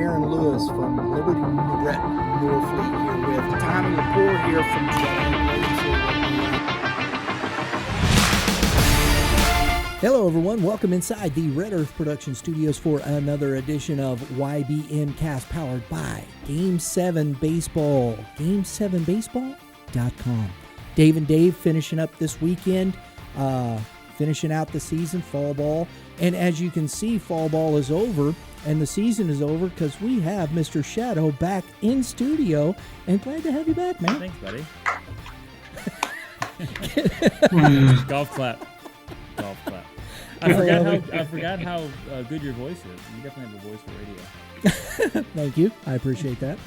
Aaron Lewis from Liberty Norfleet here with Tommy Lepore here from Hello everyone, welcome inside the Red Earth Production Studios for another edition of YBMcast powered by Game 7 Baseball, Game7Baseball.com. Dave and Dave finishing up this weekend, finishing out the season, fall ball. And as you can see, fall ball is over and the season is over because we have Mr. Shadow back in studio. And glad to have you back, man. Thanks, buddy. Golf clap. Golf clap. I forgot how good your voice is. You definitely have a voice for radio. Thank you. I appreciate that.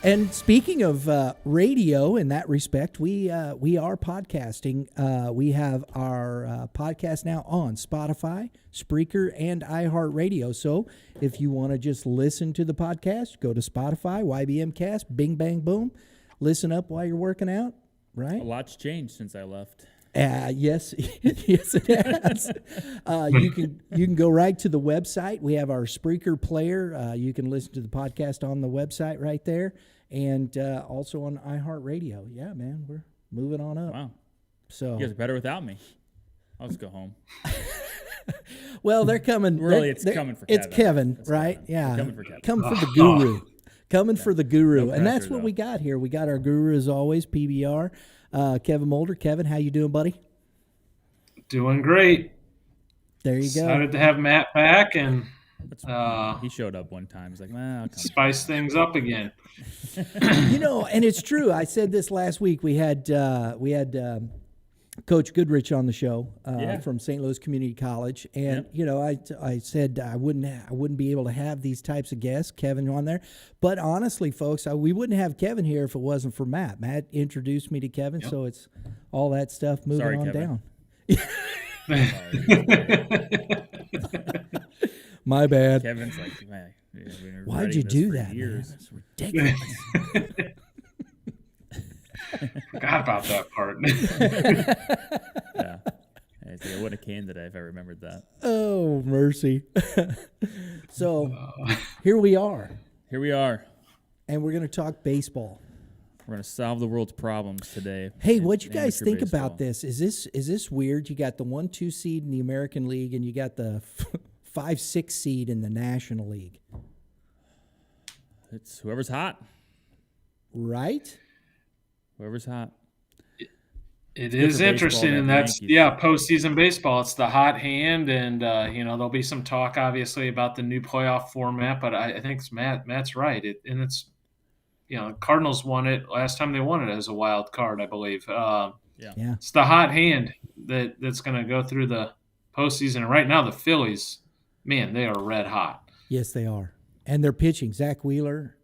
And speaking of radio in that respect, we are podcasting. We have our podcast now on Spotify, Spreaker, and iHeartRadio. So if you want to just listen to the podcast, go to Spotify, YBMcast, bing, bang, boom. Listen up while you're working out, right? A lot's changed since I left. Yes, yes, it has. You can go right to the website. We have our Spreaker player. You can listen to the podcast on the website right there, and also on iHeartRadio. Yeah, man, we're moving on up. Wow. So you guys are better without me. I'll just go home. Well, they're coming. Really, it's coming for Kevin. It's Kevin, That's right? Kevin. Yeah, Coming for Kevin. Coming for the guru. Coming for the guru, No and that's pressure, what though. we got here. We got our guru as always, PBR. Kevin Mulder. Kevin, how you doing, buddy? Doing great. There you go. Excited to have Matt back and He showed up one time. He's like, "Man, I'll come." spice things up again. And it's true. I said this last week. We had Coach Goodrich on the show from St. Louis Community College, and I said I wouldn't be able to have these types of guests, Kevin on there. But honestly, folks, we wouldn't have Kevin here if it wasn't for Matt. Matt introduced me to Kevin, so it's all that stuff moving Sorry, on Kevin. down. My bad. Kevin's like, "Man, we've been Why'd writing you this do for that, years." man? That's ridiculous. Forgot about that part. Yeah. I wouldn't have came today if I remembered that. Oh, mercy. So here we are, Here we are. and we're going to talk baseball. We're going to solve the world's problems today. Hey, in what'd you guys amateur think baseball. about this? Is this weird? You got the 1-2 seed in the American League, and you got the 5-6 seed in the National League, It's whoever's hot. right? Whoever's hot. It good is for interesting, baseball, and man. that's Yankees. postseason baseball. It's the hot hand, and there'll be some talk obviously about the new playoff format. But I think it's Matt's right, it's Cardinals won it last time they won it as a wild card, I believe. Yeah. It's the hot hand that's going to go through the postseason. And right now, the Phillies, man, they are red hot. Yes, they are, and they're pitching. Zach Wheeler,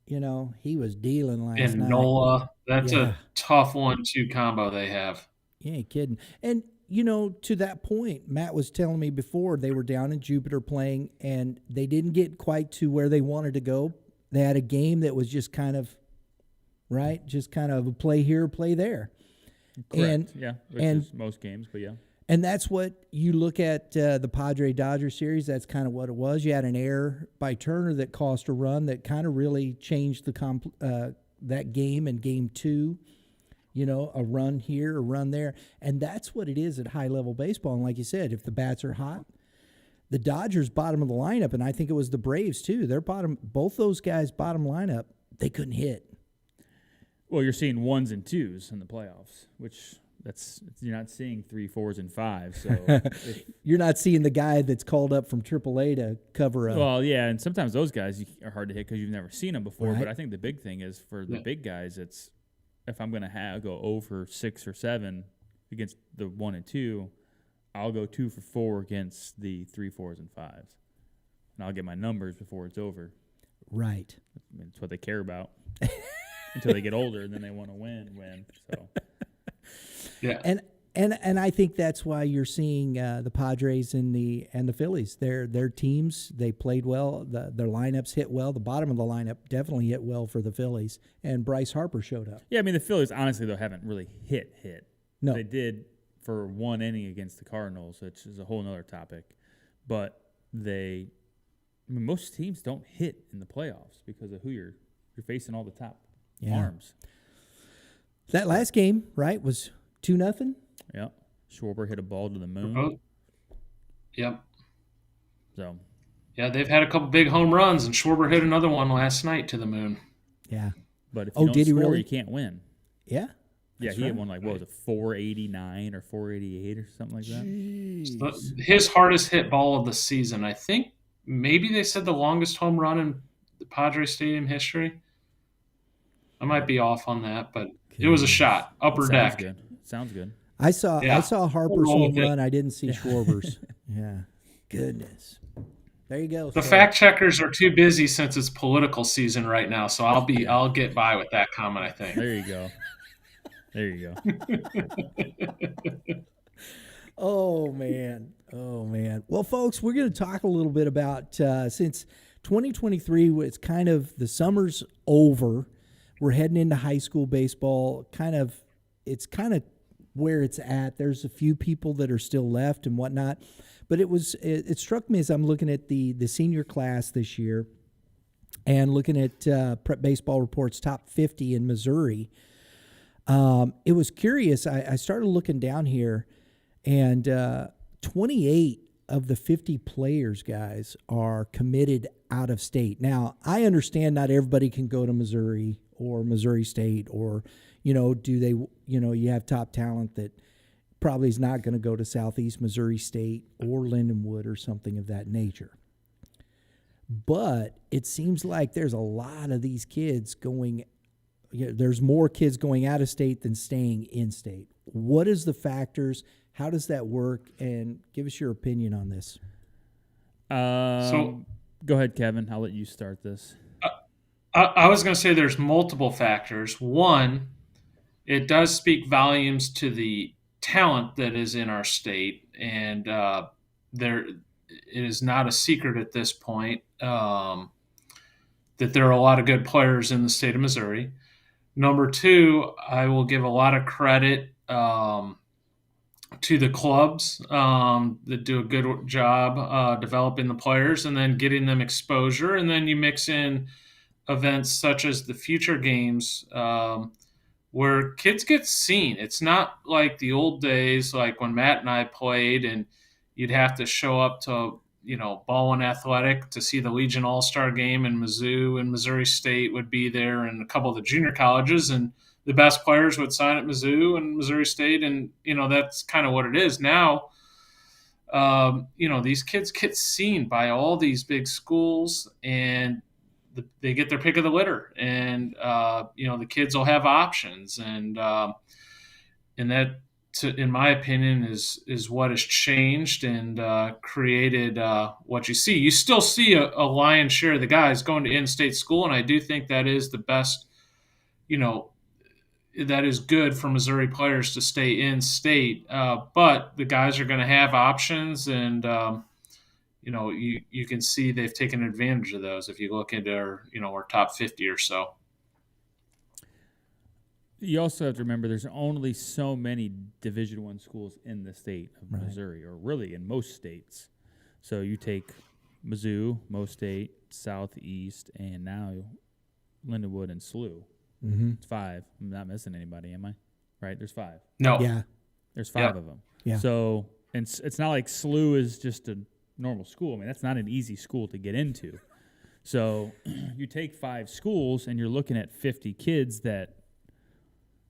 he was dealing last And night. Nola, that's Yeah. a tough 1-2 combo they have. You ain't kidding. And, to that point, Matt was telling me before they were down in Jupiter playing, and they didn't get quite to where they wanted to go. They had a game that was just kind of, right, just kind of a play here, play there. Correct. Which and- is most games, but yeah. And that's what you look at the Padre-Dodger series. That's kind of what it was. You had an error by Turner that cost a run that kind of really changed that game in Game 2. A run here, a run there. And that's what it is at high-level baseball. And like you said, if the bats are hot, the Dodgers bottom of the lineup, and I think it was the Braves too, both those guys bottom lineup, they couldn't hit. Well, you're seeing 1s and 2s in the playoffs, which you're not seeing 3, 4s, and 5s. So You're not seeing the guy that's called up from AAA to cover a well, yeah, and sometimes those guys are hard to hit because you've never seen them before. Right. But I think the big thing is for the big guys, it's if I'm going to go 0 for 6 or 7 against the 1 and 2, I'll go 2 for 4 against the 3, 4s, and 5s, and I'll get my numbers before it's over. right. I mean, it's what they care about until they get older, and then they want to win. So Yeah. And I think that's why you're seeing the Padres and the Phillies. Their teams, they played well. Their lineups hit well. The bottom of the lineup definitely hit well for the Phillies. And Bryce Harper showed up. yeah, I mean the Phillies honestly though haven't really hit. No. They did for one inning against the Cardinals, which is a whole other topic. But they I mean, most teams don't hit in the playoffs because of who you're facing all the top Yeah. arms. That last game, right, was 2-0. Yeah. Schwarber hit a ball to the moon. Oh, yep. So, Yeah, they've had a couple big home runs, and Schwarber hit another one last night to the moon. Yeah. but if you don't did he score, really? you can't win. Yeah. Yeah, That's he hit right. one like, what was it, 489 or 488 or something like that? Jeez. His hardest hit ball of the season, I think. Maybe they said the longest home run in the Padres Stadium history. I might be off on that, but it was a shot, upper Sounds deck. good. Sounds good. I saw Harper's Roll home with it. run. I didn't see Schwarber's. Yeah. Goodness. There you go. The So- fact checkers are too busy since it's political season right now, so I'll get by with that comment, I think. There you go. There you go. Oh man. Well, folks, we're going to talk a little bit about since 2023 was kind of the summer's over. We're heading into high school baseball. It's kind of where it's at. There's a few people that are still left and whatnot, but it struck me as I'm looking at the senior class this year and looking at Prep Baseball Report's top 50 in Missouri. It was curious. I started looking down here, and 28 of the 50 players, guys, are committed out of state. Now, I understand not everybody can go to Missouri or Missouri State, or, do they, you have top talent that probably is not going to go to Southeast Missouri State or Lindenwood or something of that nature. But it seems like there's a lot of these kids going. There's more kids going out of state than staying in state. What is the factors? How does that work? And give us your opinion on this. Go ahead, Kevin. I'll let you start this. I was going to say there's multiple factors. One, it does speak volumes to the talent that is in our state, and it is not a secret at this point that there are a lot of good players in the state of Missouri. Number two, I will give a lot of credit to the clubs that do a good job developing the players and then getting them exposure. And then you mix in events such as the future games where kids get seen. It's not like the old days, like when Matt and I played and you'd have to show up to, Baldwin Athletic to see the Legion All-Star game, and Mizzou and Missouri State would be there, and a couple of the junior colleges, and the best players would sign at Mizzou and Missouri State, and that's kind of what it is now. These kids get seen by all these big schools, and they get their pick of the litter, and the kids will have options, and that, in my opinion, is what has changed and created what you see. You still see a lion's share of the guys going to in-state school, and I do think that is the best, that is good for Missouri players to stay in-state. But the guys are going to have options, and you can see they've taken advantage of those if you look into our top 50 or so. You also have to remember there's only so many Division I schools in the state of Right. Missouri, or really in most states. So you take Mizzou, Mo State, Southeast, and now Lindenwood and SLU. Mm-hmm. It's 5. I'm not missing anybody, am I? Right? There's 5. No. Yeah. There's 5 of them. Yeah. So and it's not like SLU is just a normal school. I mean, that's not an easy school to get into. So you take 5 schools and you're looking at 50 kids that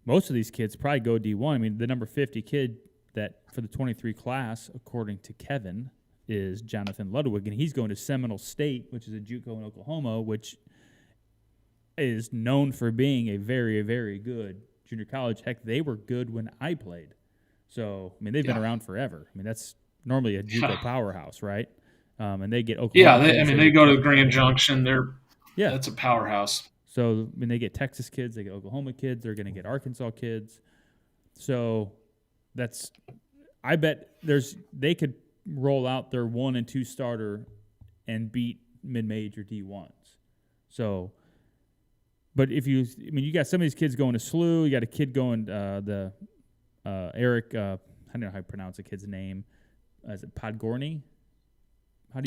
most of these kids probably go D1. I mean, the number 50 kid that for the 23 class, according to Kevin, is Jonathan Ludwig, and he's going to Seminole State, which is a JUCO in Oklahoma, which is known for being a very, very good junior college. Heck, they were good when I played. So, I mean, they've been around forever. I mean, that's normally a JUCO powerhouse, right? And they get Oklahoma. Yeah, they go to Grand Junction. That's a powerhouse. So, I mean, they get Texas kids, they get Oklahoma kids, they're going to get Arkansas kids. So, I bet they could roll out their 1 and 2 starter and beat mid-major D1s. So, but you got some of these kids going to SLU, you got a kid going Eric, I don't know how to pronounce the kid's name. Is it Podgorny?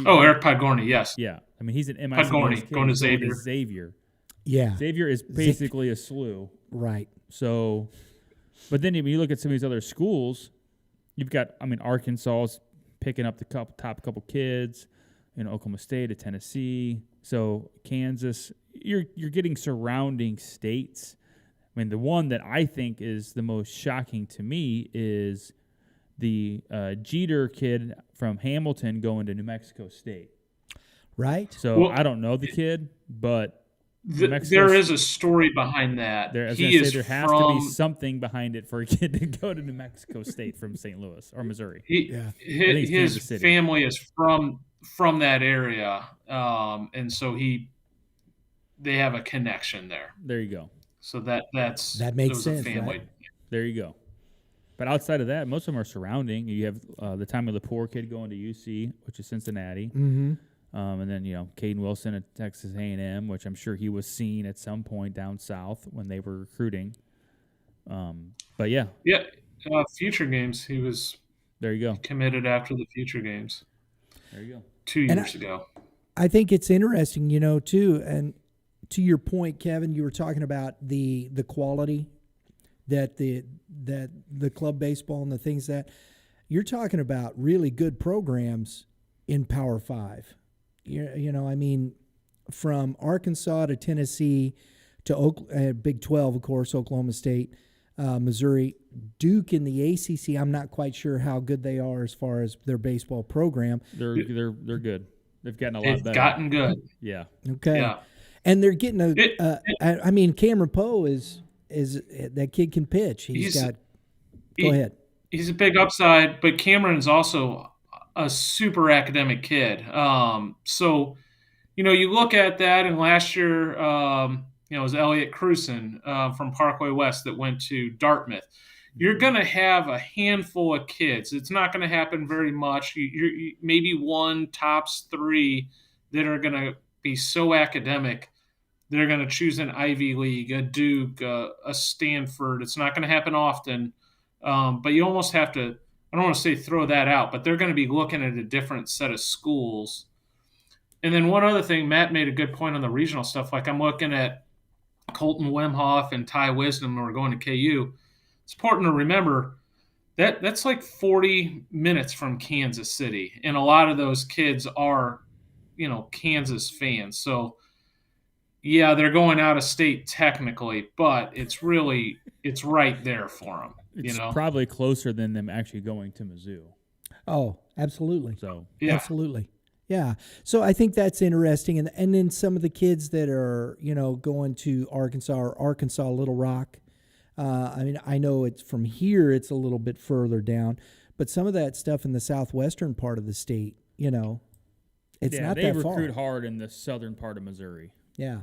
Eric Podgorny, yes. Yeah. I I mean, he's an MICS Podgorny, kid. going to He's going Xavier. to Xavier. Yeah. Xavier is basically a SLU. Right. So, but then if you look at some of these other schools, you've got, I mean, Arkansas's picking up the top couple kids, Oklahoma State, at Tennessee. So Kansas, you're getting surrounding states. I mean, the one that I think is the most shocking to me is the Jeter kid from Hamilton going to New Mexico State. Right. So Well, I don't know the kid, but there is a story behind that. there has to be something behind it for a kid to go to New Mexico State from St. Louis or Missouri. His family is from that area, and so they have a connection there. There you go. So that makes sense. A family. Right? There you go. But outside of that, most of them are surrounding. You have the Tommy Lepore kid going to UC, which is Cincinnati. Mm-hmm. And then, Caden Wilson at Texas A&M, which I'm sure he was seen at some point down south when they were recruiting. But yeah. Yeah, future games. He was there you go. Committed after the future games. There you go. 2 years ago. I think it's interesting, too, and to your point, Kevin, you were talking about the quality that the club baseball and the things that you're talking about, really good programs in Power 5. I mean, from Arkansas to Tennessee to Big 12, of course, Oklahoma State, Missouri, Duke in the ACC. I'm not quite sure how good they are as far as their baseball program. They're good. They've gotten a lot better. They've gotten good. Yeah. Okay. Yeah. And they're getting I mean, Cameron Poe is that kid can pitch. Go ahead. He's a big upside, but Cameron's also a super academic kid. So, you look at that, and last year, it was Elliot Cruson from Parkway West that went to Dartmouth. You're going to have a handful of kids. It's not going to happen very much. You maybe one, tops three, that are going to be so academic. They're going to choose an Ivy League, a Duke, a Stanford. It's not going to happen often. But you almost have to, I don't want to say throw that out, but they're going to be looking at a different set of schools. And then one other thing, Matt made a good point on the regional stuff. Like, I'm looking at Colton Wemhoff and Ty Wisdom, who are going to KU. It's important to remember that that's like 40 minutes from Kansas City. And a lot of those kids are, Kansas fans. So, yeah, they're going out of state technically, but it's right there for them. It's probably closer than them actually going to Mizzou. Oh, absolutely. So yeah. Absolutely. Yeah. So I think that's interesting. And then some of the kids that are, going to Arkansas or Arkansas Little Rock. I mean, I know it's from here, it's a little bit further down, but some of that stuff in the southwestern part of the state, it's not that far. They recruit hard in the southern part of Missouri. Yeah.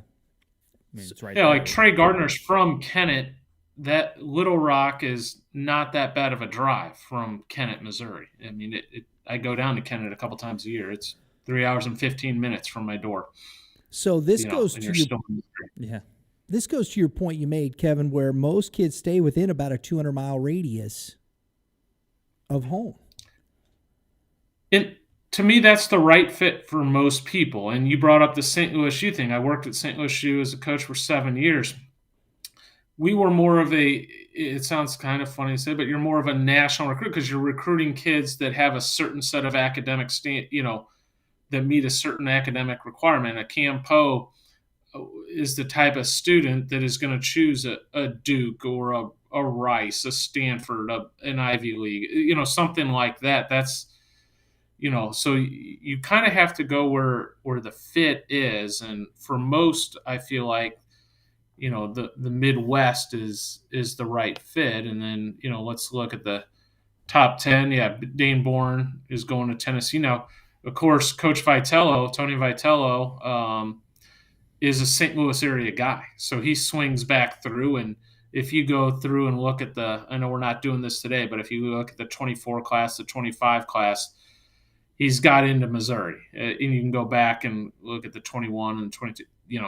I mean, it's right Yeah, there. like Trey Gardner's from Kennett. That Little Rock is not that bad of a drive from Kennett, Missouri. I mean, I go down to Kennett a couple times a year. It's 3 hours and 15 minutes from my door. So this goes to This goes to your point you made, Kevin, where most kids stay within about a 200-mile radius of home. And to me, that's the right fit for most people. And you brought up the St. Louis U thing. I worked at St. Louis U as a coach for 7 years. We were more of it sounds kind of funny to say, but you're more of a national recruit because you're recruiting kids that have a certain set of academic that meet a certain academic requirement. A Cam Poe is the type of student that is going to choose a Duke or a Rice, a Stanford, an Ivy League, something like that. That's, so you kind of have to go where the fit is. And for most, I feel like, the Midwest is the right fit. And then, let's look at the top 10. Yeah, Dane Bourne is going to Tennessee. Now, of course, Coach Tony Vitello, is a St. Louis area guy. So he swings back through. And if you go through and look at I know we're not doing this today, but if you look at the 24 class, the 25 class, he's got into Missouri. And you can go back and look at the 21 and 22.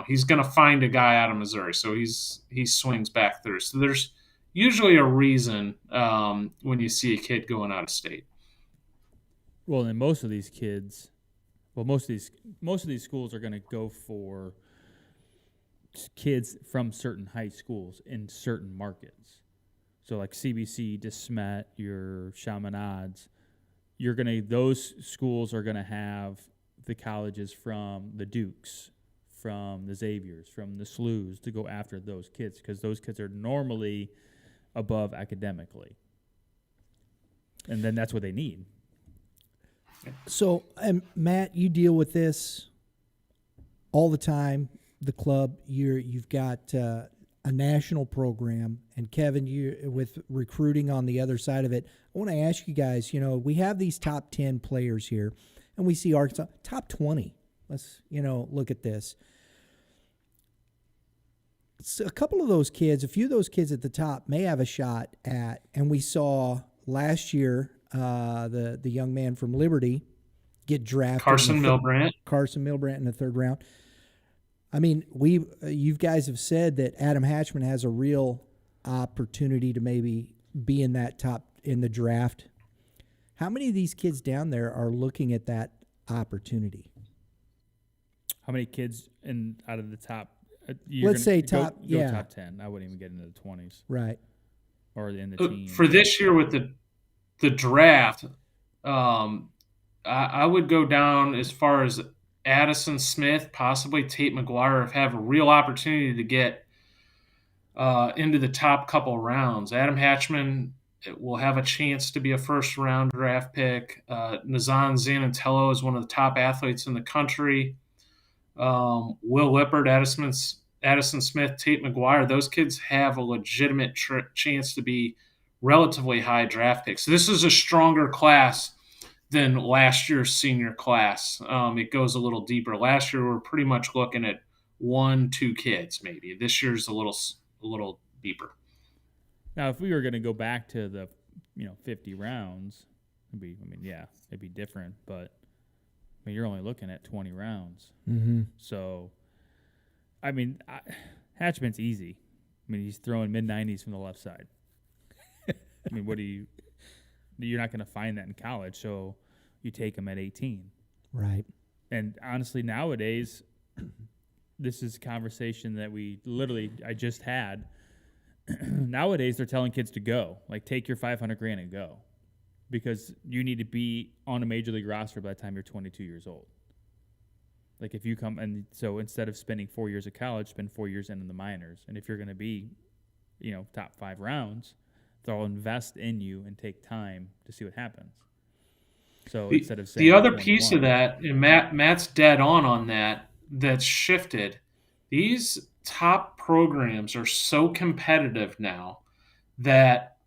He's going to find a guy out of Missouri. So he swings back through. So there's usually a reason when you see a kid going out of state. Well, and most of these kids Well, most of these schools are going to go for kids from certain high schools in certain markets. So like CBC, DeSmet, your Chaminades, those schools are gonna have the colleges from the Dukes, from the Xaviers, from the SLUs to go after those kids because those kids are normally above academically, and then that's what they need. So, Matt, you deal with this all the time. The club, you've got a national program, and Kevin, you with recruiting on the other side of it. I want to ask you guys. We have these top 10 players here, and we see Arkansas top 20. Let's look at this. So a couple of those kids, a few of those kids at the top may have a shot at, and we saw last year the young man from Liberty get drafted. Carson Milbrandt in the third round. I mean, you guys have said that Adam Hatchman has a real opportunity to maybe be in that top in the draft. How many of these kids down there are looking at that opportunity? How many kids out of the top? Let's say top 10. I wouldn't even get into the 20s. Right. Or in the team. For this year with the draft, I would go down as far as Addison Smith, possibly Tate McGuire have a real opportunity to get into the top couple rounds. Adam Hatchman will have a chance to be a first-round draft pick. Nazan Zanatello is one of the top athletes in the country. Will Lippert, Addison Smith, Tate McGuire, those kids have a legitimate chance to be relatively high draft picks. So this is a stronger class than last year's senior class. It goes a little deeper. Last year, we were pretty much looking at 1-2 kids maybe. This year's a little deeper. Now, if we were going to go back to the 50 rounds, it'd be different. But you're only looking at 20 rounds. Mm-hmm. So, Hatchman's easy. He's throwing mid-90s from the left side. You're not going to find that in college, so you take him at 18. Right. And honestly, nowadays, this is a conversation that I just had. Nowadays, they're telling kids to go. Like, take your $500,000 and go. Because you need to be on a major league roster by the time you're 22 years old. Like, if you come, and so instead of spending 4 years at college, spend 4 years in the minors. And if you're going to be, top 5 rounds, they'll invest in you and take time to see what happens. So instead of saying the other piece of that, and Matt's dead on that's shifted. These top programs are so competitive now that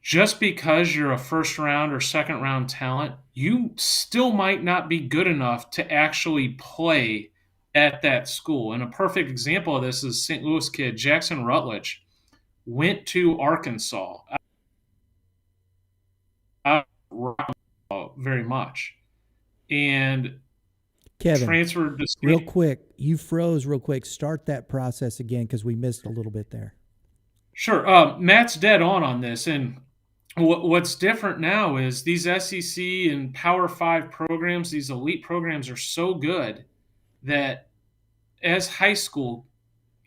just because you're a first round or second round talent, you still might not be good enough to actually play at that school. And a perfect example of this is St. Louis kid Jackson Rutledge went to Arkansas. Very much. And Kevin, transferred to state. Real quick, you froze real quick. Start that process again because we missed a little bit there. Sure. Matt's dead on this. And what's different now is these SEC and Power 5 programs, these elite programs are so good that as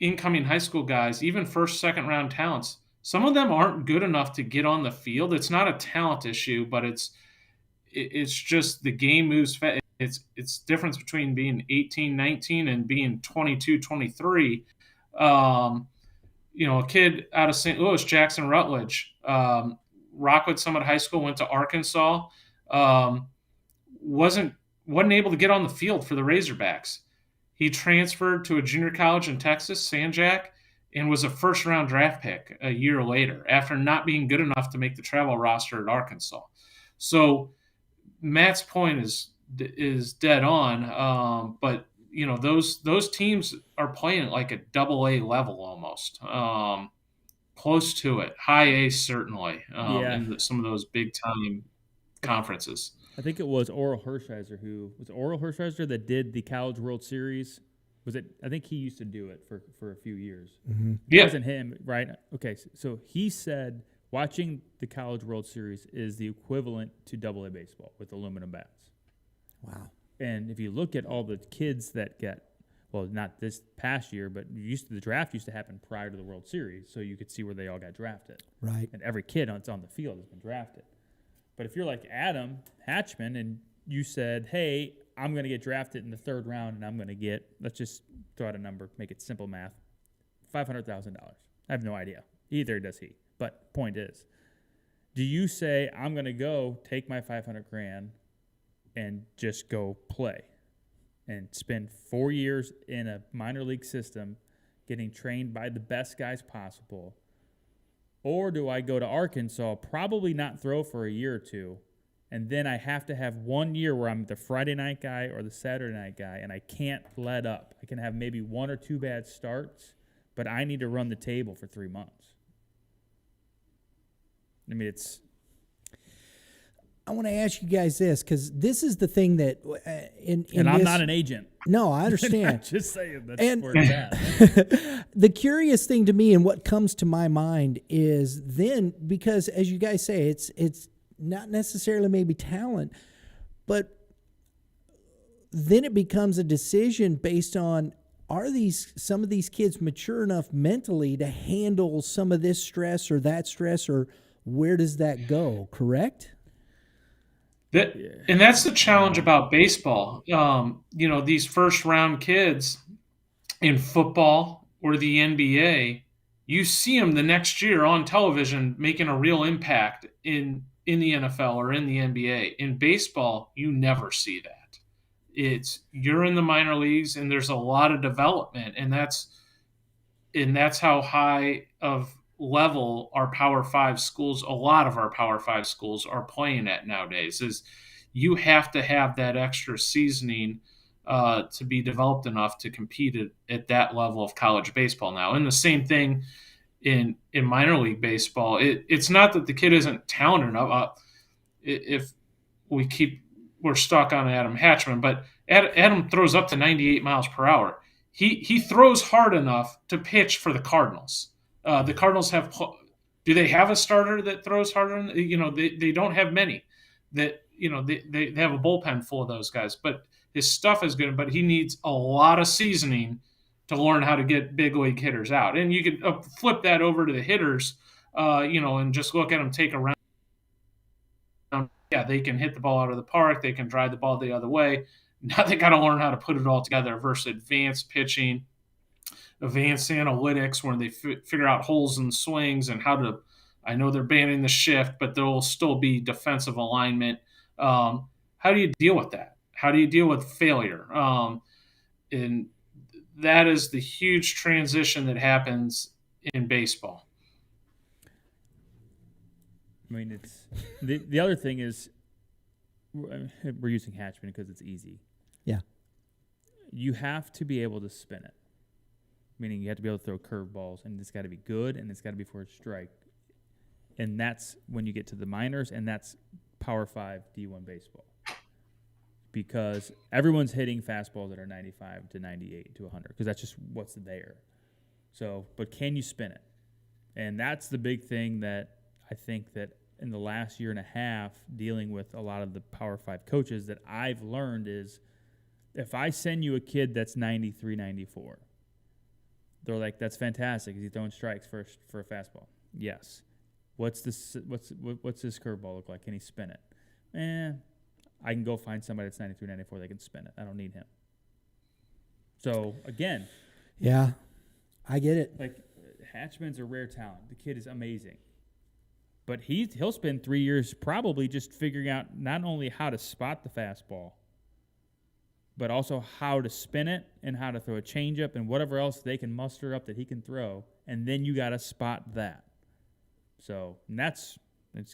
incoming high school guys, even first, second round talents, some of them aren't good enough to get on the field. It's not a talent issue, but it's just the game moves fast. It's difference between being 18, 19 and being 22, 23. A kid out of St. Louis, Jackson Rutledge, Rockwood Summit High School, went to Arkansas, wasn't able to get on the field for the Razorbacks. He transferred to a junior college in Texas, San Jac, and was a first-round draft pick a year later after not being good enough to make the travel roster at Arkansas. So Matt's point is dead on, but those teams are playing at like a AA level almost, close to it, high A certainly, in some of those big-time conferences. I think it was Oral Hershiser that did the College World Series. Was it? I think he used to do it for a few years. Mm-hmm. It wasn't him, right? Okay, so he said watching the College World Series is the equivalent to AA baseball with aluminum bats. Wow. And if you look at all the kids that get, well, not this past year, but the draft used to happen prior to the World Series, so you could see where they all got drafted. Right. And every kid that's on the field has been drafted. But if you're like Adam Hatchman and you said, hey, I'm going to get drafted in the 3rd round and I'm going to get, let's just throw out a number, make it simple math, $500,000. I have no idea. Either does he. But point is, do you say, I'm going to go take my $500,000 and just go play and spend 4 years in a minor league system getting trained by the best guys possible? Or do I go to Arkansas, probably not throw for a year or two, and then I have to have 1 year where I'm the Friday night guy or the Saturday night guy, and I can't let up. I can have maybe 1 or 2 bad starts, but I need to run the table for 3 months. I mean, I want to ask you guys this, because this is the thing that and I'm not an agent. No, I understand. Just saying that's where it's at. The curious thing to me and what comes to my mind is then, because as you guys say, it's not necessarily maybe talent, but then it becomes a decision based on, are some of these kids mature enough mentally to handle some of this stress or that stress, or where does that go, correct? And that's the challenge about baseball. These first-round kids in football or the NBA, you see them the next year on television making a real impact in the NFL or in the NBA. In baseball, you never see that. You're in the minor leagues, and there's a lot of development, and that's how high of level our Power 5 schools, a lot of our Power 5 schools are playing at nowadays, is you have to have that extra seasoning to be developed enough to compete at that level of college baseball now. And the same thing in minor league baseball. It's not that the kid isn't talented enough. If we're stuck on Adam Hatchman, but Adam throws up to 98 miles per hour. He throws hard enough to pitch for the Cardinals. The Cardinals do they have a starter that throws harder? They don't have many. They have a bullpen full of those guys, but his stuff is good. But he needs a lot of seasoning to learn how to get big league hitters out. And you can flip that over to the hitters, and just look at them take a round. Yeah, they can hit the ball out of the park. They can drive the ball the other way. Now they got to learn how to put it all together versus advanced pitching, advanced analytics, where they figure out holes and swings and how to. I know they're banning the shift, but there will still be defensive alignment. How do you deal with that? How do you deal with failure? And that is the huge transition that happens in baseball. I mean, it's the other thing is we're using Hatchman because it's easy. Yeah. You have to be able to spin it, meaning you have to be able to throw curveballs, and it's got to be good, and it's got to be for a strike. And that's when you get to the minors, and that's Power 5 D1 baseball. Because everyone's hitting fastballs that are 95 to 98 to 100, because that's just what's there. So, but can you spin it? And that's the big thing that I think that in the last year and a half, dealing with a lot of the Power 5 coaches that I've learned is, if I send you a kid that's 93, 94, they're like, that's fantastic. Is he throwing strikes for a fastball? Yes. What's this curveball look like? Can he spin it? I can go find somebody that's 93, 94 that can spin it. I don't need him. So, again. Yeah, I get it. Like, Hatchman's a rare talent. The kid is amazing. But he'll spend 3 years probably just figuring out not only how to spot the fastball, but also how to spin it and how to throw a changeup and whatever else they can muster up that he can throw. And then you got to spot that. So, and that's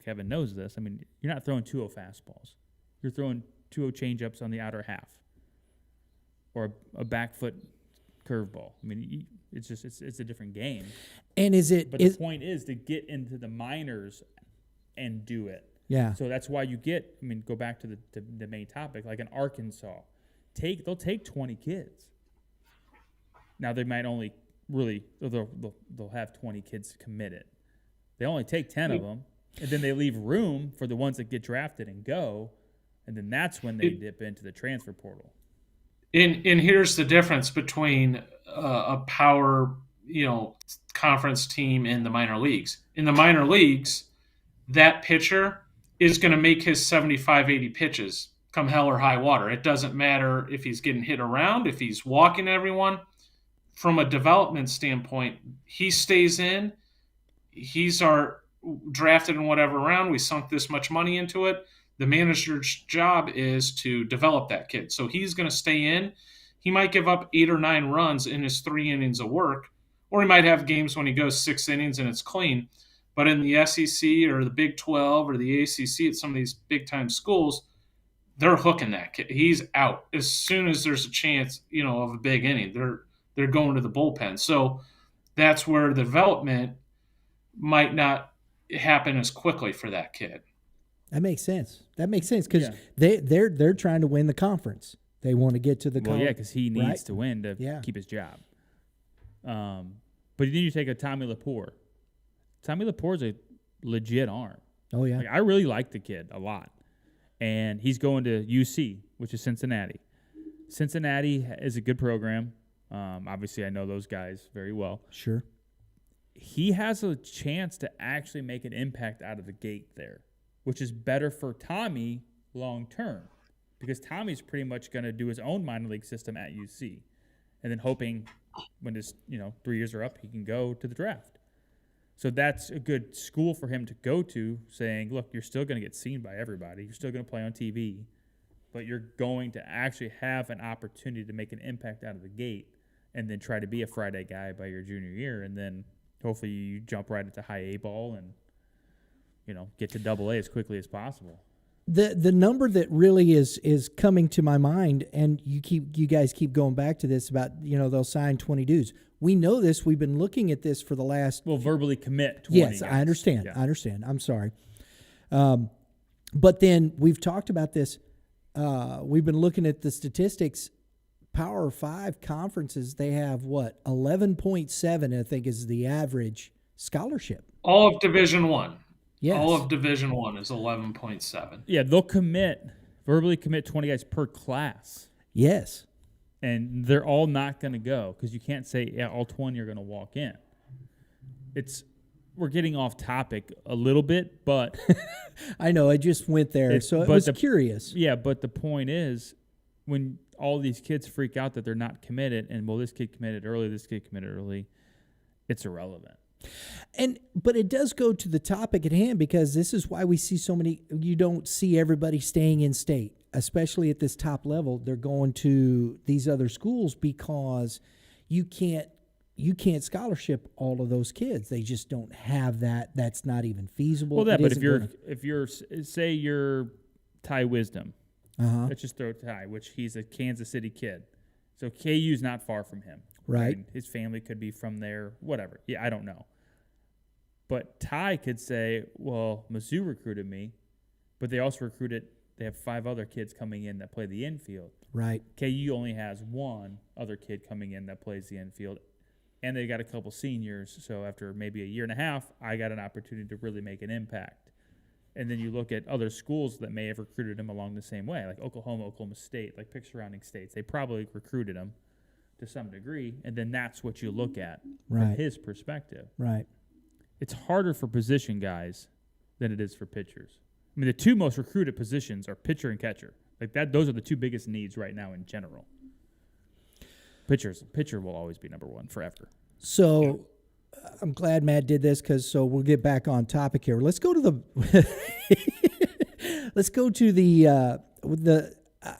Kevin knows this. I mean, you're not throwing 2-0 fastballs. You're throwing 2-0 changeups on the outer half, or a back foot curveball. I mean, it's a different game. And the point is to get into the minors and do it. Yeah. So that's why you get. I mean, go back to the main topic. Like in Arkansas, they'll take 20 kids. Now they might only they'll have 20 kids committed. They only take 10 of them, and then they leave room for the ones that get drafted and go. And then that's when they dip into the transfer portal. And here's the difference between a power, conference team in the minor leagues. In the minor leagues, that pitcher is going to make his 75, 80 pitches come hell or high water. It doesn't matter if he's getting hit around, if he's walking everyone. From a development standpoint, he stays in. He's our drafted in whatever round. We sunk this much money into it. The manager's job is to develop that kid. So he's going to stay in. He might give up 8 or 9 runs in his 3 innings of work, or he might have games when he goes 6 innings and it's clean. But in the SEC or the Big 12 or the ACC at some of these big-time schools, they're hooking that kid. He's out. As soon as there's a chance, of a big inning, they're going to the bullpen. So that's where the development might not happen as quickly for that kid. That makes sense. Because they're trying to win the conference. They want to get to the conference. Well, yeah, because he needs to win to keep his job. But then you take a Tommy Lepore. Tommy Lepore's a legit arm. Oh, yeah. I really like the kid a lot. And he's going to UC, which is Cincinnati. Cincinnati is a good program. Obviously, I know those guys very well. Sure. He has a chance to actually make an impact out of the gate there, which is better for Tommy long term, because Tommy's pretty much going to do his own minor league system at UC, and then hoping when his 3 years are up, he can go to the draft. So that's a good school for him to go to, saying, look, you're still going to get seen by everybody. You're still going to play on TV, but you're going to actually have an opportunity to make an impact out of the gate and then try to be a Friday guy by your junior year, and then hopefully you jump right into high A ball and get to Double A as quickly as possible. The number that really is coming to my mind, and you guys keep going back to this about they'll sign 20 dudes. We know this. We've been looking at this for the last. Well, verbally commit 20. Yes, guys. I understand. Yeah. I understand. I'm sorry. But then we've talked about this. We've been looking at the statistics. Power 5 conferences, they have 11.7, I think, is the average scholarship. All of Division I. Yes. All of Division I is 11.7. Yeah, they'll verbally commit 20 guys per class. Yes. And they're all not going to go, because you can't say, all 20 are going to walk in. We're getting off topic a little bit, but I know, I just went there, so I was curious. Yeah, but the point is, when all these kids freak out that they're not committed, and this kid committed early, it's irrelevant. But it does go to the topic at hand, because this is why we see so many. You don't see everybody staying in state, especially at this top level. They're going to these other schools because you can't scholarship all of those kids. They just don't have that. That's not even feasible. Well, but if you're say you're Ty Wisdom, let's just throw Ty, which he's a Kansas City kid, so KU's not far from him. Right. And his family could be from there, whatever. Yeah, I don't know. But Ty could say, well, Mizzou recruited me, but they also they have 5 other kids coming in that play the infield. Right. KU only has 1 other kid coming in that plays the infield, and they got a couple seniors, so after maybe a year and a half, I got an opportunity to really make an impact. And then you look at other schools that may have recruited him along the same way, like Oklahoma, Oklahoma State, like pick surrounding states. They probably recruited him to some degree, and then that's what you look at from his perspective. Right. It's harder for position guys than it is for pitchers. I mean, the 2 most recruited positions are pitcher and catcher. Like that, those are the 2 biggest needs right now in general. Pitcher will always be number 1 forever. So I'm glad Matt did this, because we'll get back on topic here. Let's go to the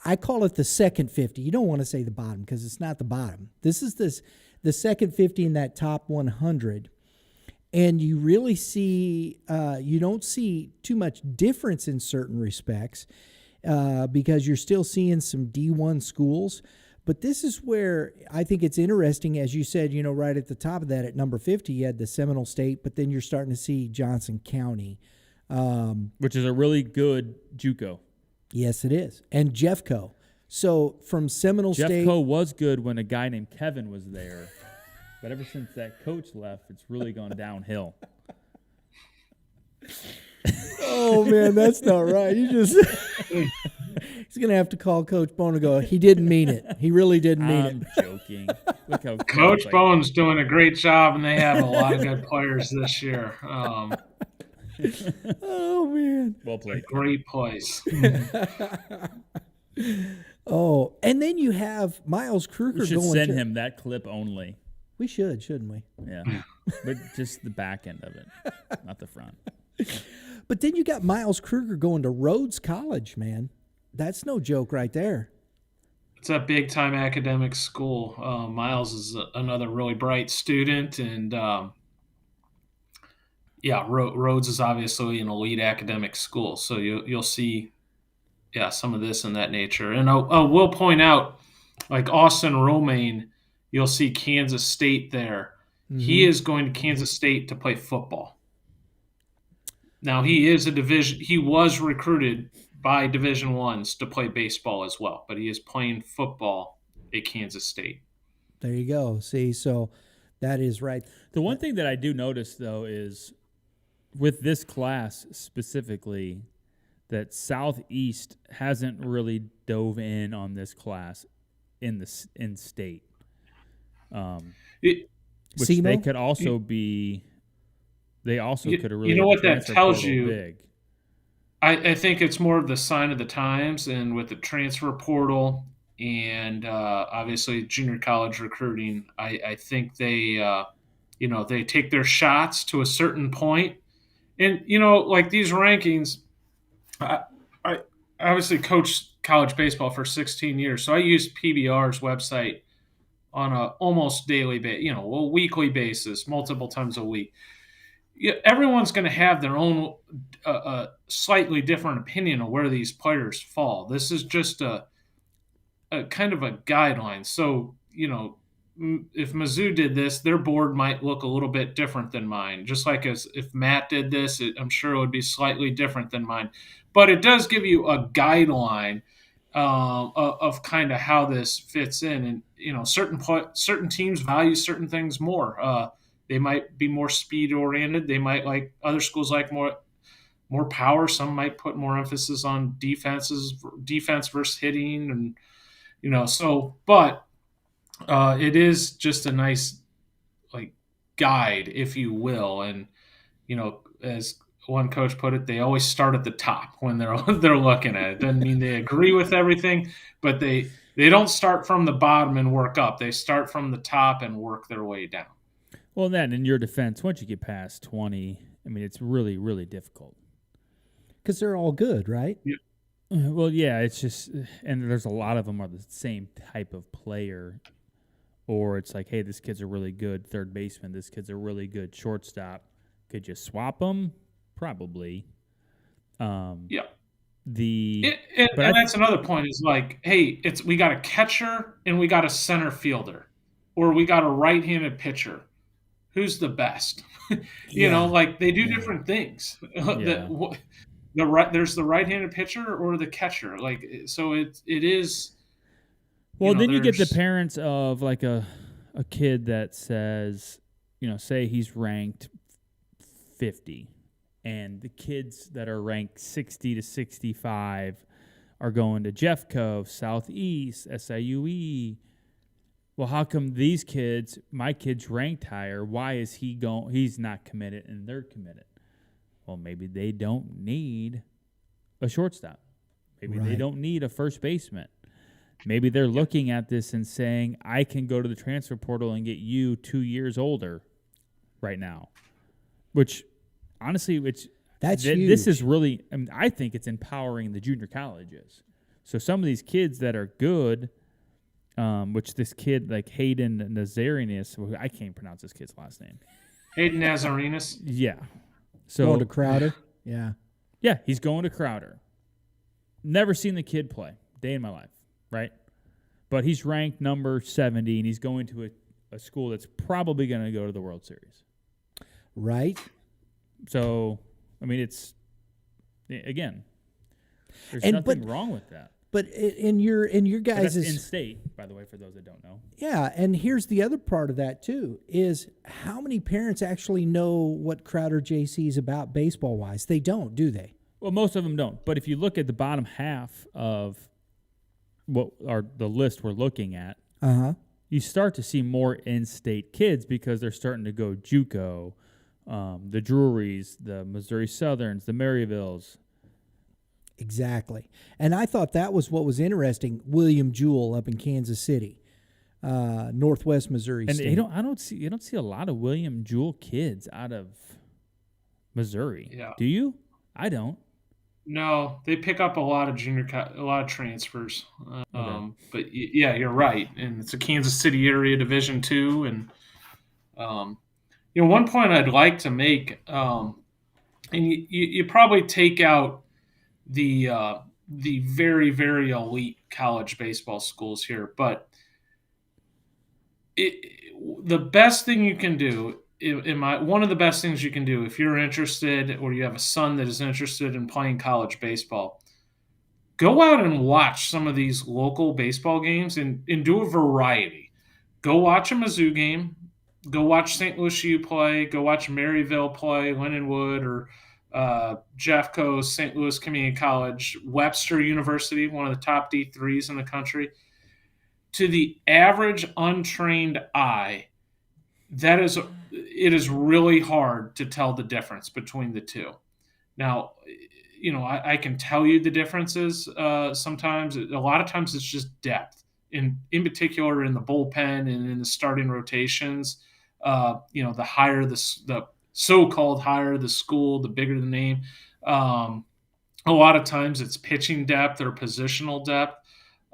I call it the second 50. You don't want to say the bottom, because it's not the bottom. This is the second 50 in that top 100. And you really see you don't see too much difference in certain respects, because you're still seeing some D1 schools. But this is where I think it's interesting, as you said, right at the top of that at number 50, you had the Seminole State, but then you're starting to see Johnson County. Which is a really good JUCO. Yes, it is. And Jeffco. So from Seminole State. Jeffco was good when a guy named Kevin was there. But ever since that coach left, it's really gone downhill. Oh, man, that's not right. You just He's going to have to call Coach Bone and go, he didn't mean it. He really didn't mean it. I'm joking. Look how Coach Bone's doing a great job, and they have a lot of good players this year. Oh, man. Well played. Great place. Oh, and then you have Miles Kruger We should going send to, him that clip only. We should, shouldn't we? Yeah. But just the back end of it, not the front. But then you got Miles Kruger going to Rhodes College, man. That's no joke right there. It's a big-time academic school. Miles is another really bright student, and Rhodes is obviously an elite academic school. So you'll see, some of this in that nature. And I will point out, like Austin Romaine, you'll see Kansas State there. Mm-hmm. He is going to Kansas State to play football. Now he was recruited by Division I's to play baseball as well, but he is playing football at Kansas State. There you go. See, so that is right. The one thing that I do notice, though, is with this class specifically, that Southeast hasn't really dove in on this class in state. Which they could also be. They also could have really. You know what that tells you? Big. I think it's more of the sign of the times, and with the transfer portal and obviously junior college recruiting, I think they they take their shots to a certain point, and like these rankings. I obviously coached college baseball for 16 years, so I used PBR's website on a almost daily weekly basis, multiple times a week. Everyone's going to have their own slightly different opinion of where these players fall. This is just a kind of a guideline. So, if Mizzou did this, their board might look a little bit different than mine. Just like if Matt did this, I'm sure it would be slightly different than mine. But it does give you a guideline of kind of how this fits in. And, certain teams value certain things more. They might be more speed oriented. They might like other schools like more power. Some might put more emphasis on defense versus hitting, and but it is just a nice guide, if you will. And as one coach put it, they always start at the top when they're looking at it. Doesn't mean they agree with everything, but they don't start from the bottom and work up. They start from the top and work their way down. Well, then in your defense, once you get past 20, I mean, it's really, really difficult. Because they're all good, right? Yeah. Well, yeah, it's just, and there's a lot of them are the same type of player, or it's like, hey, this kid's a really good third baseman. This kid's a really good shortstop. Could you swap them? Probably. Yeah. But that's another point is like, hey, we got a catcher and we got a center fielder, or we got a right-handed pitcher. Who's the best? They do different things. There's the right-handed pitcher or the catcher. So it is. Well, then you get the parents of like a kid that says, say he's ranked 50, and the kids that are ranked 60 to 65 are going to Jeffco, Southeast, SIUE. Well, how come these kids, my kid's ranked higher? Why is he going? He's not committed, and they're committed. Well, maybe they don't need a shortstop. Maybe they don't need a first baseman. Maybe they're looking at this and saying, I can go to the transfer portal and get you 2 years older right now. Which, honestly, that's huge. This is really, I think it's empowering the junior colleges. So some of these kids that are good, which this kid like Hayden Nazarinus, I can't pronounce this kid's last name. Hayden Nazarinus? Yeah. So going to Crowder? Yeah. Yeah, he's going to Crowder. Never seen the kid play, day in my life, right? But he's ranked number 70, and he's going to a school that's probably going to go to the World Series. Right. So, I mean, it's, again, there's nothing wrong with that. But in your guys' that's in-state, by the way, for those that don't know. Yeah, and here's the other part of that, too, is how many parents actually know what Crowder JC is about baseball-wise? They don't, do they? Well, most of them don't. But if you look at the bottom half of the list we're looking at, you start to see more in-state kids because they're starting to go JUCO, the Drurys, the Missouri Southerns, the Maryvilles. Exactly. And I thought that was what was interesting. William Jewell up in Kansas City, Northwest Missouri and State. you don't see a lot of William Jewell kids out of Missouri. Yeah. Do you? I don't. No, they pick up a lot of a lot of transfers. Okay. But yeah, you're right, and it's a Kansas City area Division II, and one point I'd like to make, and you probably take out the very, very elite college baseball schools here, but the best thing you can do, one of the best things you can do if you're interested or you have a son that is interested in playing college baseball, go out and watch some of these local baseball games and do a variety. Go watch a Mizzou game. Go watch St. Louis U play. Go watch Maryville play, Lindenwood, or Jeffco, St. Louis Community College, Webster University, one of the top D3s in the country. To the average untrained eye, it is really hard to tell the difference between the two. Now, I can tell you the differences sometimes. A lot of times it's just depth, in particular in the bullpen and in the starting rotations. The higher the so-called higher the school, the bigger the name. A lot of times it's pitching depth or positional depth.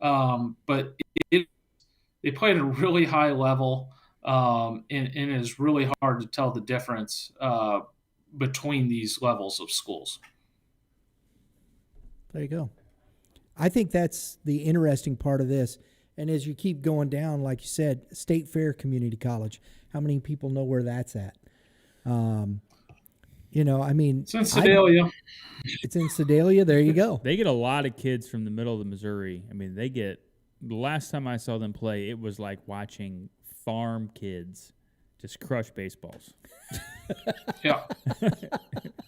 But they play at a really high level, and it is really hard to tell the difference between these levels of schools. There you go. I think that's the interesting part of this. And as you keep going down, like you said, State Fair Community College, how many people know where that's at? It's in Sedalia. It's in Sedalia. There you go. They get a lot of kids from the middle of the Missouri. I mean, the last time I saw them play, it was like watching farm kids just crush baseballs. Yeah.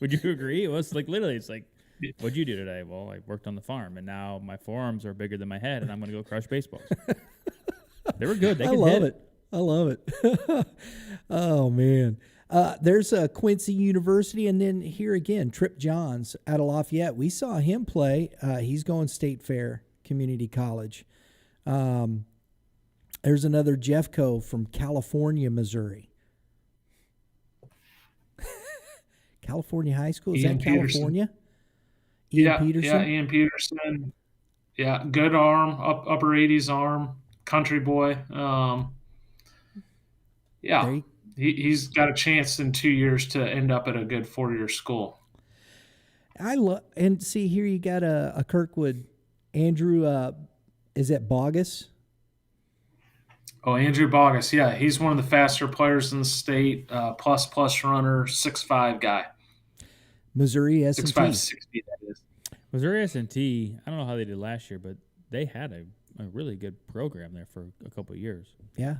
Would you agree? It was like literally, it's like, what'd you do today? Well, I worked on the farm, and now my forearms are bigger than my head, and I'm going to go crush baseballs. They were good. They I could love hit. it. I love it. Oh, man. There's Quincy University, and then here again, Trip Johns out of Lafayette. We saw him play. He's going State Fair Community College. There's another Jeffco from California, Missouri. California High School? Is Ian that Peterson. California? Ian Peterson. Yeah, good arm, upper 80s arm, country boy. He's got a chance in 2 years to end up at a good 4-year school. And see here you got a Kirkwood. Andrew, is that Bogus? Oh, Andrew Bogus. Yeah, he's one of the faster players in the state. Plus runner, 6'5" guy. Missouri S&T. 6'5", 60, that is. Missouri S&T, I don't know how they did last year, but they had a really good program there for a couple of years. Yeah.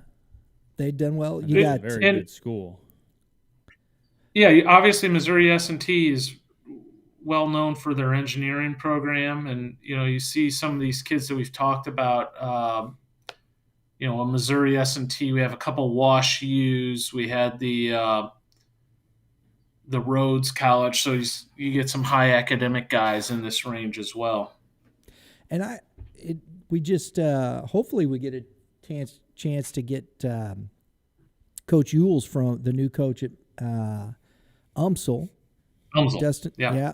They've done well. You got a very good school. Yeah, obviously Missouri S&T is well known for their engineering program, and you see some of these kids that we've talked about. A Missouri S&T. We have a couple Wash U's. We had the Rhodes College, so you get some high academic guys in this range as well. And we just hopefully we get a chance to get Coach Ewells from the new coach at UMSL. Dustin, yeah.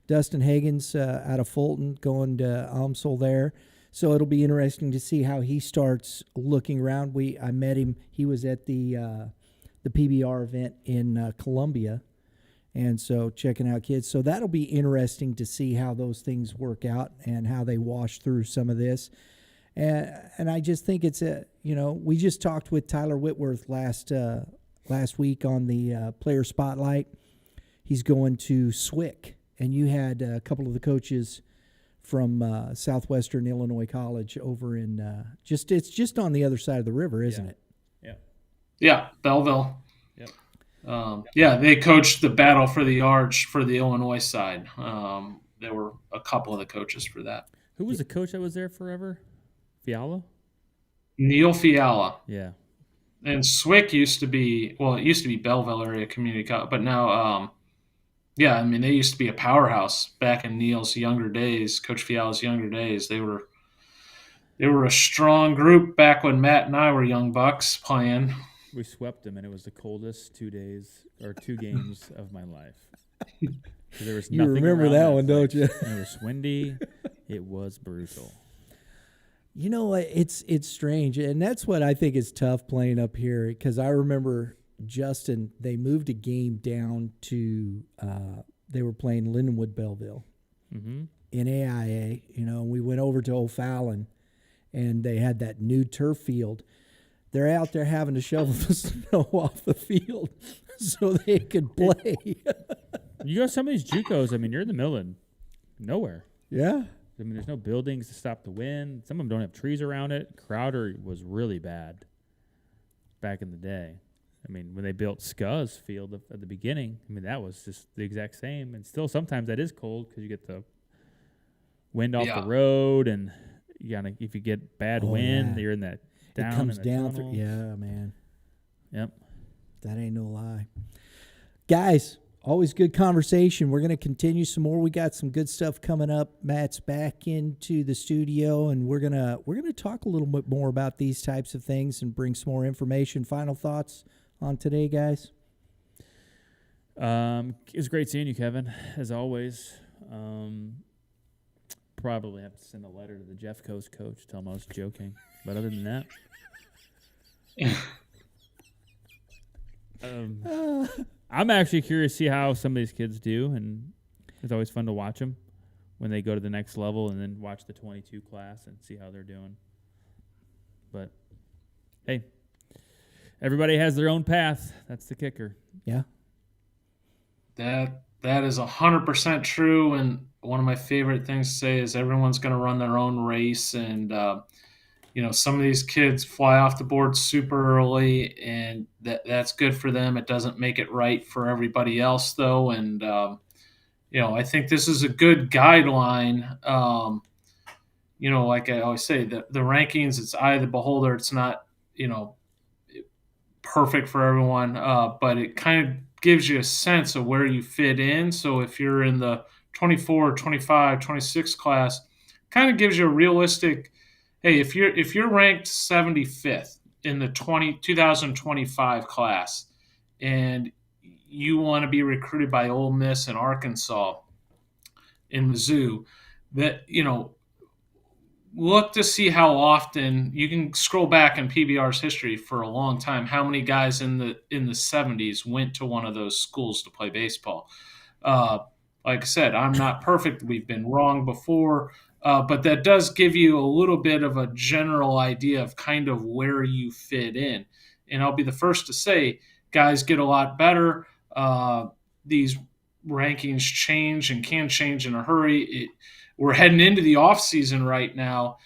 Dustin Hagens out of Fulton going to UMSL there. So it'll be interesting to see how he starts looking around. I met him. He was at the PBR event in Columbia, and so checking out kids. So that'll be interesting to see how those things work out and how they wash through some of this. And I just think it's we just talked with Tyler Whitworth last week on the Player Spotlight. He's going to SWIC, and you had a couple of the coaches from Southwestern Illinois College over in it's just on the other side of the river, isn't it? Yeah, Belleville. Yep. They coached the Battle for the Arch for the Illinois side. There were a couple of the coaches for that. Who was the coach that was there forever? Fiala? Neil Fiala. Yeah. And Swick used to be, well, it used to be Belleville Area Community College, but now, yeah, I mean, they used to be a powerhouse back in Neil's younger days, Coach Fiala's younger days. They were a strong group back when Matt and I were young bucks playing. We swept them, and it was the coldest 2 games of my life. There was You nothing remember around that one, don't you? And it was windy. It was brutal. You know, it's strange, and that's what I think is tough playing up here, because I remember Justin, they moved a game down to they were playing Lindenwood Belleville in AIA, you know, and we went over to O'Fallon, and they had that new turf field. They're out there having to shovel the snow off the field so they could play. You go to some of these JUCOs, I mean, you're in the middle of nowhere. Yeah. I mean, there's no buildings to stop the wind. Some of them don't have trees around it. Crowder was really bad back in the day. I mean, when they built Scuzz Field at the beginning, I mean, that was just the exact same. And still sometimes that is cold because you get the wind off the road, and if you get bad wind, you're in that down. It comes in the down tunnels. yeah, man. Yep. That ain't no lie. Guys, always good conversation. We're going to continue some more. We got some good stuff coming up. Matt's back into the studio, and we're gonna talk a little bit more about these types of things and bring some more information. Final thoughts on today, guys? It's great seeing you, Kevin, as always. Probably have to send a letter to the Jeff Coast coach, tell him I was joking. But other than that, I'm actually curious to see how some of these kids do, and it's always fun to watch them when they go to the next level, and then watch the 22 class and see how they're doing. But hey, everybody has their own path. That's the kicker. Yeah. That is 100% true, and one of my favorite things to say is everyone's going to run their own race, and you know, some of these kids fly off the board super early, and that's good for them. It doesn't make it right for everybody else, though, and you know, I think this is a good guideline. You know, like I always say, the rankings, it's eye of the beholder. It's not, you know, perfect for everyone, but it kind of gives you a sense of where you fit in. So if you're in the 24, 25, 26 class, kind of gives you a realistic, hey, if you're ranked 75th in the 2025 class and you want to be recruited by Ole Miss and Arkansas in Mizzou, that, you know, look to see how often you can scroll back in PBR's history for a long time. How many guys in the 70s went to one of those schools to play baseball? Like I said, I'm not perfect. We've been wrong before, but that does give you a little bit of a general idea of kind of where you fit in. And I'll be the first to say, guys get a lot better. These rankings change and can change in a hurry. We're heading into the off season right now.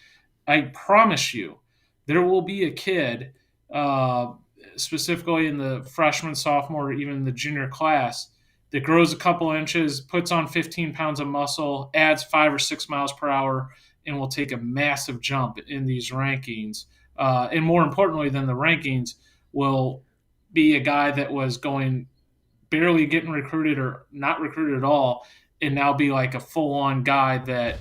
I promise you, there will be a kid, specifically in the freshman, sophomore, even the junior class, that grows a couple inches, puts on 15 pounds of muscle, adds 5 or 6 miles per hour, and will take a massive jump in these rankings. And more importantly than the rankings, will be a guy that was barely getting recruited or not recruited at all, and now be like a full-on guy that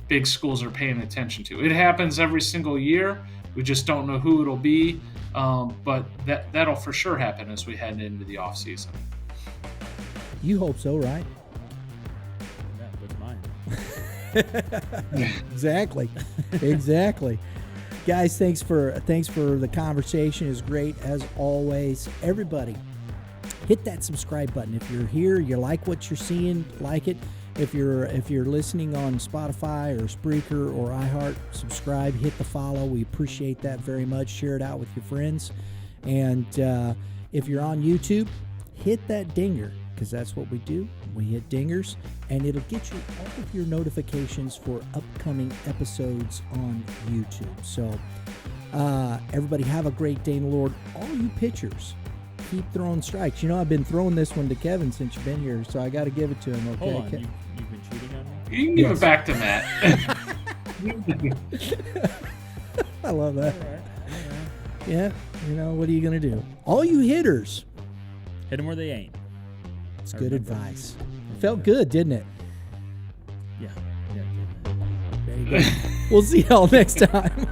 big schools are paying attention to. It happens every single year. We just don't know who it'll be, but that'll for sure happen as we head into the off season. You hope so, right? That's mine. Exactly. Guys, thanks for the conversation. It's great as always. Everybody, hit that subscribe button. If you're here, you like what you're seeing, like it. If you're listening on Spotify or Spreaker or iHeart, subscribe, hit the follow. We appreciate that very much. Share it out with your friends. And if you're on YouTube, hit that dinger, because that's what we do. We hit dingers, and it'll get you all of your notifications for upcoming episodes on YouTube. So everybody have a great day in the Lord. All you pitchers, keep throwing strikes. You know, I've been throwing this one to Kevin since you've been here, so I got to give it to him. Okay. Hold on, you've been cheating on me? You can give it back to Matt. love that. Yeah, what are you going to do? All you hitters. Hit them where they ain't. It's good advice. Felt good, didn't it? Yeah. There you go. We'll see y'all next time.